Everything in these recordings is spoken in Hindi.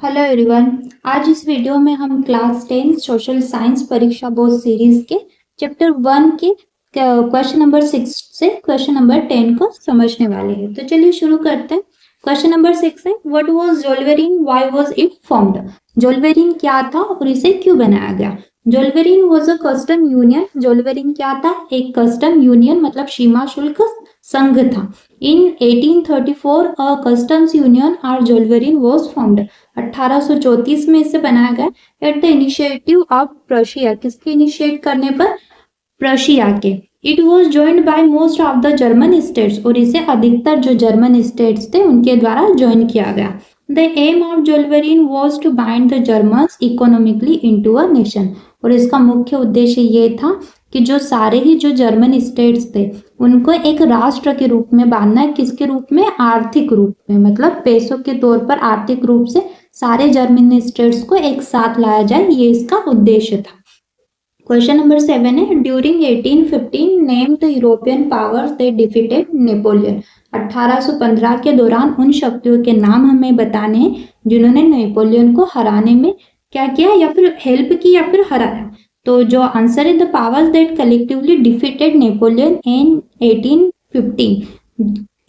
Hello everyone. आज इस वीडियो में हम क्लास 10 सोशल साइंस परीक्षा बोर्ड सीरीज के चैप्टर 1 के क्वेश्चन नंबर 6 से क्वेश्चन नंबर 10 को समझने वाले हैं। तो चलिए शुरू करते हैं। क्वेश्चन नंबर 6 है, what was Zollverein, why was it formed. Zollverein क्या था और इसे क्यों बनाया गया। Zollverein was a custom union. Zollverein क्या था? एक कस्टम यूनियन मतलब सीमा शुल्क संघ था। In 1834 a customs union or Zollverein was formed. 1834 में इसे बनाया गया at the initiative of Prussia. किसके इनिशिएट करने पर? प्रशिया के। It was joined by most of the German states, और इसे अधिकतर जो जर्मन स्टेट्स थे उनके द्वारा ज्वाइन किया गया। The aim of Zollverein was to bind the Germans economically into a nation, और इसका मुख्य उद्देश्य ये था कि जो सारे ही जो जर्मन स्टेट्स थे उनको एक राष्ट्र के रूप में बांधना है। किसके रूप में? आर्थिक रूप में, मतलब पैसों के तौर पर आर्थिक रूप से सारे जर्मन स्टेट्स को एक साथ लाया जाए, ये इसका उद्देश्य था। क्वेश्चन नंबर 7 है, during 1815 name the European powers they defeated Napoleon. 1815 के दौरान उन शक्तियों के नाम हमें बताने हैं जिन्होंने नेपोलियन को हराने में क्या किया, या फिर हेल्प की या फिर हराया। तो जो आंसर है, the powers that collectively defeated Napoleon in 1815।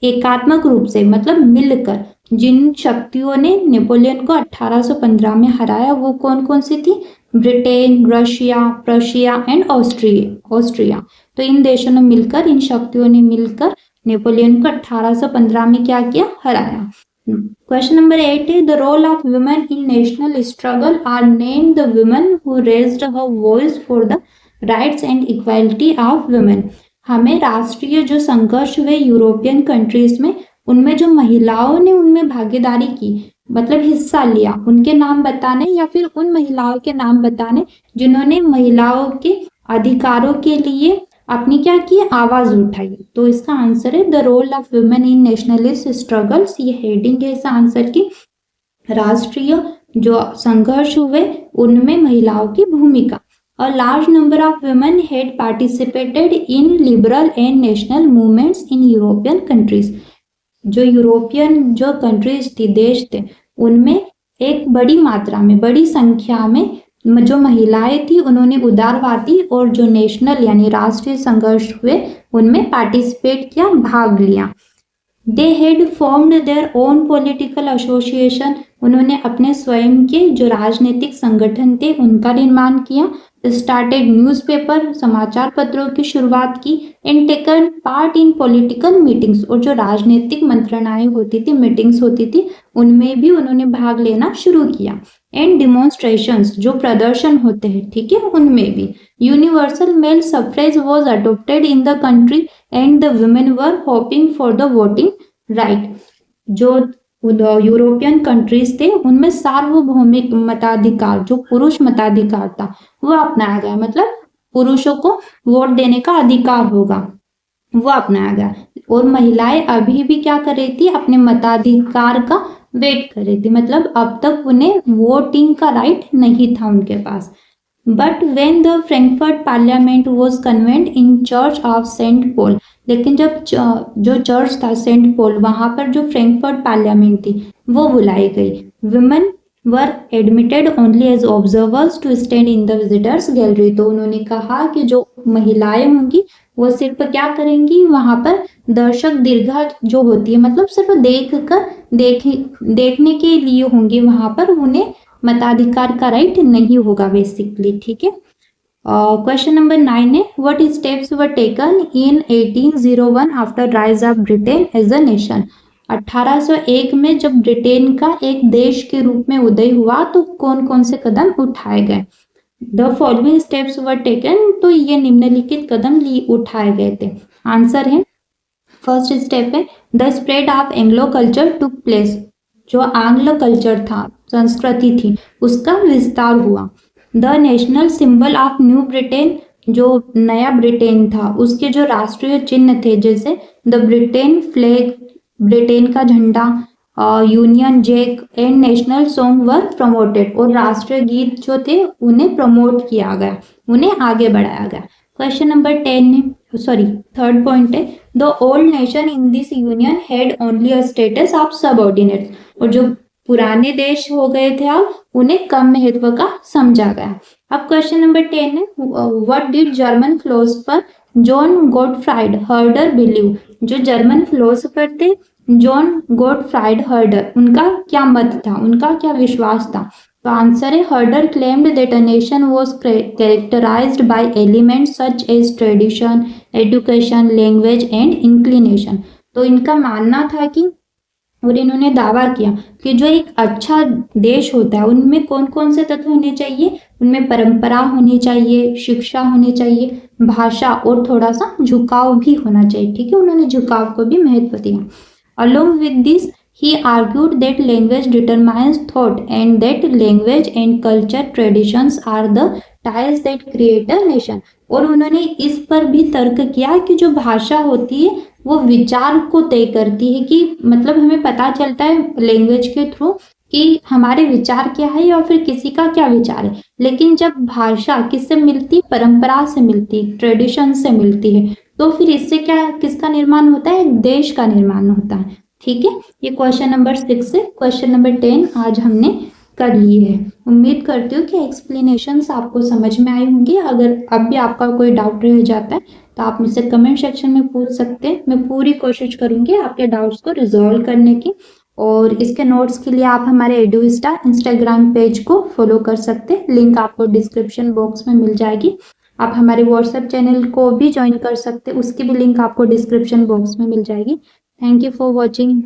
एकात्मक रूप से मतलब मिलकर जिन शक्तियों ने नेपोलियन को 1815 में हराया वो कौन कौन सी थी? Britain, Russia, Prussia and Austria. तो इन देशों ने मिलकर, इन शक्तियों ने मिलकर नेपोलियन को 1815 में क्या किया? हराया। क्वेश्चन नंबर 8 है, the role of women in national struggle are named the women who raised her voice for the rights and equality of women. हमें राष्ट्रीय जो संघर्ष हुए यूरोपियन कंट्रीज में, उनमें जो महिलाओं ने उनमें भागीदारी की, मतलब हिस्सा लिया, उनके नाम बताने, या फिर उन महिलाओं के नाम बताने जिन्होंने महिलाओं के अधिकारों के लिए अपनी क्या की? आवाज उठाई। तो इसका आंसर है the role of women in nationalist struggles. ये हेडिंग है इस आंसर की। राष्ट्रीय जो संघर्ष हुए उनमें महिलाओं की भूमिका। A large number of women had participated in liberal and national movements in European countries. जो यूरोपियन जो कंट्रीज थी, देश थे, उनमें एक बड़ी मात्रा में, बड़ी संख्या में जो महिलाएं थी उन्होंने उदारवादी और जो नेशनल यानी राष्ट्रीय संघर्ष हुए उनमें पार्टिसिपेट किया, भाग लिया। They had formed their own political association. उन्होंने अपने स्वयं के जो राजनीतिक संगठन थे उनका निर्माण किया। स्टार्टेड न्यूज़पेपर, समाचार पत्रों की शुरुआत की। And taken part in political meetings, और जो राजनीतिक मंत्रणाएं होती थी, मीटिंग्स होती थी, उनमें भी उन्होंने भाग लेना शुरू किया। एंड डिमॉन्स्ट्रेशंस, जो प्रदर्शन होते हैं, ठीक है, उनमें भी। Universal male suffrage was adopted in the country and the women were hoping for the voting right. जो यूरोपियन कंट्रीज थे उनमें सार्वभौमिक मताधिकार, जो पुरुष मताधिकार था, वो अपनाया गया। मतलब पुरुषों को वोट देने का अधिकार होगा, वो अपनाया गया। और महिलाएं अभी भी क्या कर रही थी? अपने मताधिकार का वेट कर रही थी, मतलब अब तक उन्हें वोटिंग का राइट नहीं था उनके पास। But when the Frankfurt parliament was convened in church of Saint Paul, लेकिन जब जो चर्च था सेंट पॉल, वहां पर जो फ्रैंकफर्ट पार्लियामेंट थी वो बुलाई गई। Women were admitted only as observers to stand in the visitors gallery. तो उन्होंने कहा कि जो महिलाएं होंगी वो सिर्फ क्या करेंगी? वहां पर दर्शक दीर्घा जो होती है, मतलब सिर्फ देखने के लिए होंगी वहां पर, उन्हें मताधिकार का राइट नहीं होगा बेसिकली, ठीक है। क्वेश्चन नंबर 9 है, what steps were taken in 1801 after rise of Britain as a nation. 1801 में जब ब्रिटेन का एक देश के रूप में उदय हुआ तो कौन कौन से कदम उठाए गए? The following steps were taken. तो ये निम्नलिखित कदम उठाए गए थे। आंसर है, फर्स्ट स्टेप है the spread of Anglo culture took place. जो आंग्ल कल्चर था, संस्कृति थी, उसका विस्तार हुआ। The national symbol of new Britain, जो नया ब्रिटेन था उसके जो राष्ट्रीय चिन्ह थे, जैसे द ब्रिटेन फ्लैग, ब्रिटेन का झंडा, Union Jack and national song were promoted, और राष्ट्रीय गीत जो थे उन्हें प्रमोट किया गया, उन्हें आगे बढ़ाया गया। क्वेश्चन नंबर 3rd पॉइंट है, the old nation in this union had only a status of subordinate. और जो पुराने देश हो गए थे अब उन्हें कम महत्व का समझा गया। अब क्वेश्चन नंबर 10 है, what did German philosopher John Gottfried हर्डर believe. जो जर्मन फिलोसोफर थे जॉन गॉटफ्राइड हर्डर, उनका क्या मत था, उनका क्या विश्वास था। तो आंसर है, Herder claimed that a nation was characterised by elements such as tradition, education, language and inclination. तो इनका मानना था कि, और इन्होंने दावा किया कि जो एक अच्छा देश होता है उनमें कौन कौन से तत्व होने चाहिए, उनमें परंपरा होनी चाहिए, शिक्षा होनी चाहिए, भाषा और थोड़ा सा झुकाव भी होना चाहिए। ठीक है, उन्होंने झुकाव को भी महत्व दिया। Along with this, he argued that language determines thought and that language and culture traditions are the ties that create a nation। और उन्होंने इस पर भी तर्क किया कि जो भाषा होती है वो विचार को तय करती है, कि मतलब हमें पता चलता है लैंग्वेज के थ्रू कि हमारे विचार क्या है या फिर किसी का क्या विचार है। लेकिन जब भाषा किससे मिलती, परंपरा से मिलती, ट्रेडिशन से मिलती है, तो फिर इससे क्या, किसका निर्माण होता है, देश का निर्माण होता है। ठीक है, ये क्वेश्चन नंबर 6 है। क्वेश्चन नंबर 10 आज हमने कर लिए है। उम्मीद करती हूँ कि एक्सप्लेनेशंस आपको समझ में आई होंगी। अगर अब भी आपका कोई डाउट रह जाता है तो आप मुझसे कमेंट सेक्शन में पूछ सकते हैं। मैं पूरी कोशिश करूंगी आपके डाउट्स को रिजॉल्व करने की। और इसके नोट्स के लिए आप हमारे एडुस्टार इंस्टाग्राम पेज को फॉलो कर सकते हैं, लिंक आपको डिस्क्रिप्शन बॉक्स में मिल जाएगी। आप हमारे व्हाट्सएप चैनल को भी ज्वाइन कर सकते हैं, उसकी भी लिंक आपको डिस्क्रिप्शन बॉक्स में मिल जाएगी। Thank you for watching.